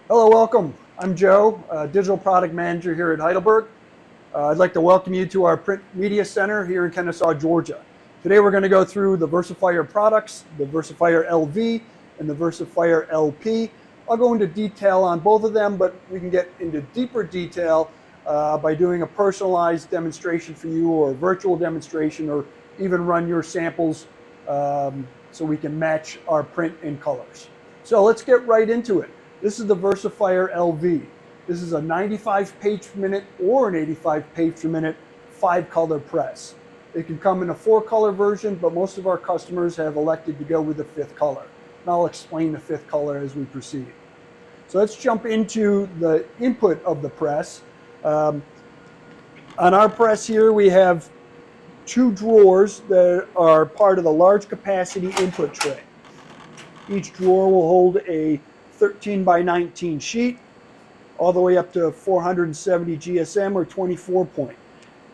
Hello, welcome. I'm Joe, Digital Product Manager here at Heidelberg. I'd like to welcome you to our Print Media Center here in Kennesaw, Georgia. Today we're going to go through the Versafire products, the Versafire LV and the Versafire LP. I'll go into detail on both of them, but we can get into deeper detail by doing a personalized demonstration for you, or a virtual demonstration, or even run your samples so we can match our print and colors. So let's get right into it. This is the Versafire LV. This is a 95 page per minute or an 85 page per minute 5-color press. It can come in a 4-color version, but most of our customers have elected to go with the 5th color. And I'll explain the 5th color as we proceed. So let's jump into the input of the press. On our press here, we have 2 drawers that are part of the large capacity input tray. Each drawer will hold a 13 by 19 sheet, all the way up to 470 GSM or 24 point.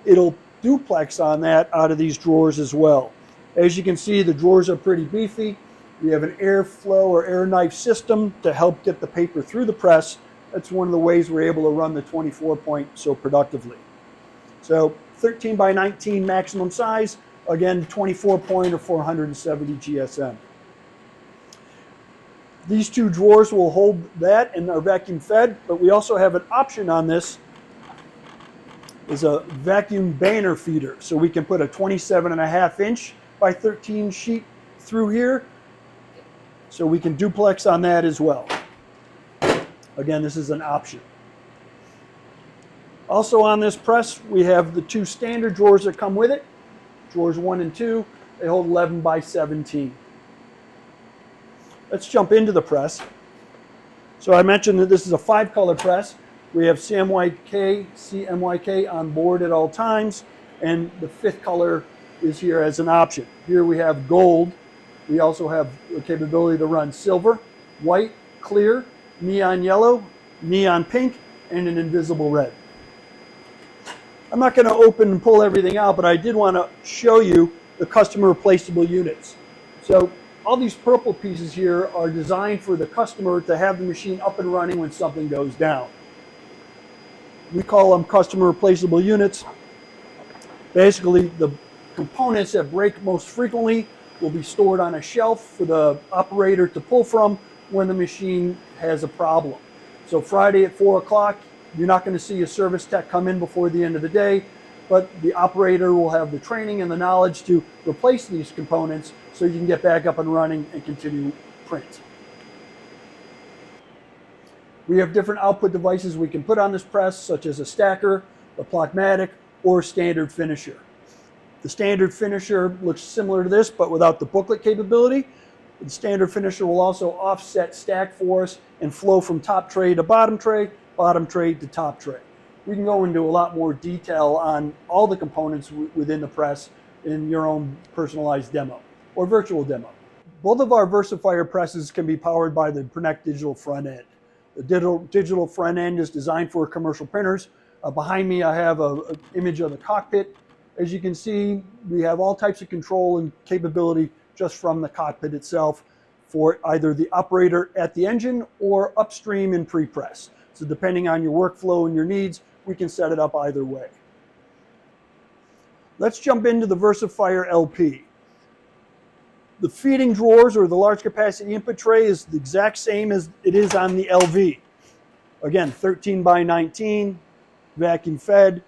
It'll duplex on that out of these drawers as well. As you can see, the drawers are pretty beefy. We have an airflow or air knife system to help get the paper through the press. That's one of the ways we're able to run the 24 point so productively. So 13 by 19 maximum size, again 24 point or 470 GSM. These 2 drawers will hold that and are vacuum fed, but we also have an option on this, is a vacuum banner feeder. So we can put a 27.5 inch by 13 sheet through here. So we can duplex on that as well. Again, this is an option. Also on this press, we have the 2 standard drawers that come with it. Drawers 1 and 2, they hold 11 by 17. Let's jump into the press. So I mentioned that this is a 5-color press. We have CMYK on board at all times, and the 5th color is here as an option. Here we have gold. We also have the capability to run silver, white, clear, neon yellow, neon pink, and an invisible red. I'm not going to open and pull everything out, but I did want to show you the customer replaceable units. So all these purple pieces here are designed for the customer to have the machine up and running when something goes down. We call them customer replaceable units. Basically, the components that break most frequently will be stored on a shelf for the operator to pull from when the machine has a problem. So Friday at 4 o'clock, you're not going to see a service tech come in before the end of the day, but the operator will have the training and the knowledge to replace these components so you can get back up and running and continue print. We have different output devices we can put on this press, such as a stacker, a Plotmatic, or standard finisher. The standard finisher looks similar to this, but without the booklet capability. The standard finisher will also offset stack for us and flow from top tray to bottom tray to top tray. We can go into a lot more detail on all the components within the press in your own personalized demo or virtual demo. Both of our Versafire presses can be powered by the Printect digital front end. The digital front end is designed for commercial printers. Behind me I have an image of the cockpit. As you can see, we have all types of control and capability just from the cockpit itself for either the operator at the engine or upstream in pre-press. So depending on your workflow and your needs, we can set it up either way. Let's jump into the Versafire LP. The feeding drawers, or the large capacity input tray, is the exact same as it is on the LV. Again, 13 by 19, vacuum fed,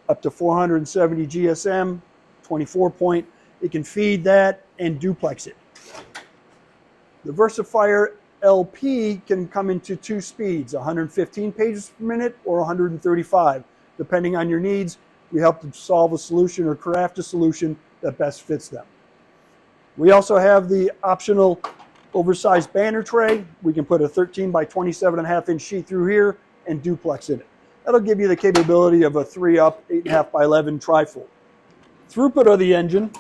up to 470 GSM, 24 point. It can feed that and duplex it. The Versafire LP can come into 2 speeds, 115 pages per minute or 135. Depending on your needs, we help them solve a solution or craft a solution that best fits them. We also have the optional oversized banner tray. We can put a 13 by 27.5 inch sheet through here and duplex in it. That'll give you the capability of a 3-up, 8.5 by 11 trifold. Throughput of the engine,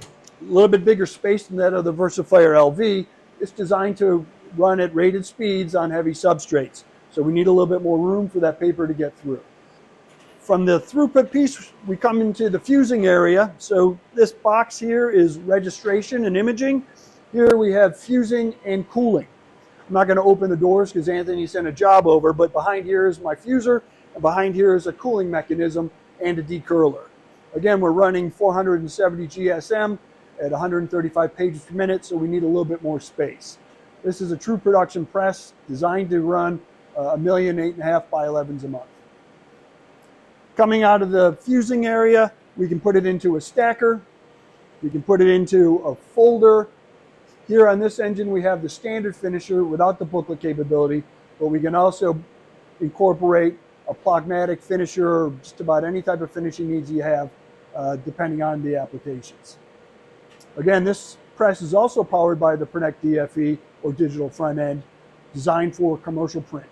a little bit bigger space than that of the Versafire LV. It's designed to run at rated speeds on heavy substrates. So we need a little bit more room for that paper to get through. From the throughput piece, we come into the fusing area. So this box here is registration and imaging. Here we have fusing and cooling. I'm not going to open the doors because Anthony sent a job over, but behind here is my fuser, and behind here is a cooling mechanism and a decurler. Again, we're running 470 GSM at 135 pages per minute, so we need a little bit more space. This is a true production press designed to run 1.8 million 8.5 by 11s a month. Coming out of the fusing area, we can put it into a stacker. We can put it into a folder. Here on this engine, we have the standard finisher without the booklet capability, but we can also incorporate a pragmatic finisher or just about any type of finishing needs you have, depending on the applications. Again, this press is also powered by the Pernec DFE, or digital front end, designed for commercial print.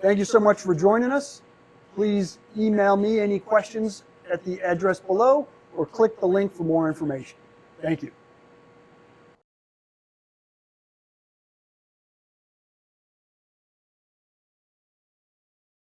Thank you so much for joining us. Please email me any questions at the address below, or click the link for more information. Thank you.